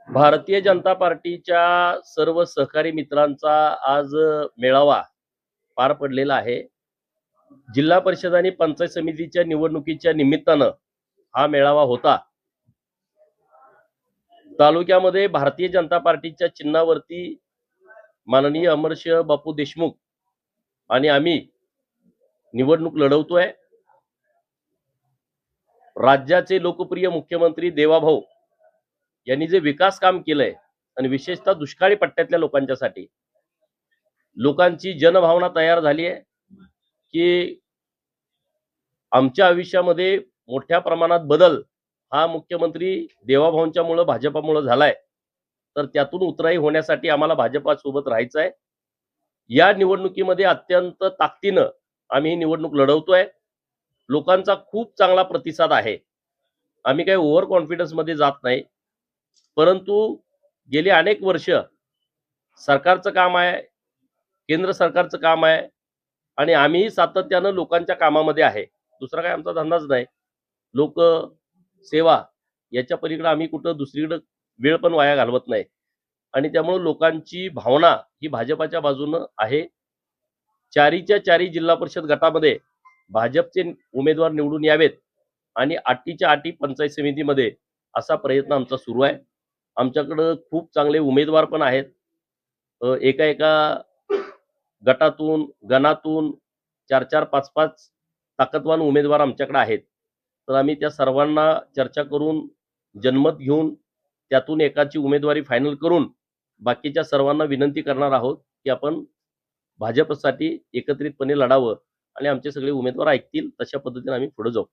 भारतीय जनता पार्टीच्या सर्व सहकारी मित्रांचा आज मेळावा पार पडलेला आहे. जिल्हा परिषद आणि पंचायत समितीच्या निवडणुकीच्या निमित्तानं हा मेळावा होता. तालुक्यामध्ये भारतीय जनता पार्टीच्या चिन्हावरती माननीय अमरसिंह बापू देशमुख आणि आम्ही निवडणूक लढवतोय. राज्याचे लोकप्रिय मुख्यमंत्री देवाभाऊ यांनी जे विकास काम केलंय आणि विशेषतः दुष्काळी पट्ट्यातल्या लोकांच्यासाठी लोकांची जनभावना तयार झाली आहे की आमच्या आयुष्यामध्ये मोठ्या प्रमाणात बदल हा मुख्यमंत्री देवाभाऊंच्यामुळे भाजपामुळे झालाय. तर त्यातून उतराई होण्यासाठी आम्हाला भाजपासोबत राहायचं आहे. या निवडणुकीमध्ये अत्यंत ताकदीनं आम्ही ही निवडणूक लढवतोय. लोकांचा खूप चांगला प्रतिसाद आहे. आम्ही काही ओव्हर कॉन्फिडन्स मध्ये जात नाही, परंतु गेली अनेक वर्ष सरकारचं काम आहे, केंद्र सरकारचं काम आहे आणि आम्हीही सातत्यानं लोकांच्या कामामध्ये आहे. दुसरा काय आमचा धंदाच नाही. लोक सेवा याच्या पलीकडे आम्ही कुठं दुसरीकडे वेळ पण वाया घालवत नाही आणि त्यामुळे लोकांची भावना ही भाजपाच्या बाजूनं आहे. चारीच्या चारी जिल्हा परिषद गटामध्ये भाजपचे उमेदवार निवडून यावेत आणि 8च्या 8 पंचायत समितीमध्ये असा प्रयत्न आमचा सुरू आहे. आमच्याकडे खूप चांगले उमेदवार पण आहेत. एका एका गटातून गणातून 4-4 5-5 ताकदवान उमेदवार आमच्याकडे आहेत. तर आम्ही त्या सर्वांना चर्चा करून जनमत घेऊन त्यातून एकाची उमेदवारी फायनल करून बाकीच्या सर्वांना विनंती करणार आहोत की आपण भाजपसाठी एकत्रितपणे लढावं आणि आमचे सगळे उमेदवार ऐकतील तशा पद्धतीने आम्ही पुढे जाऊ.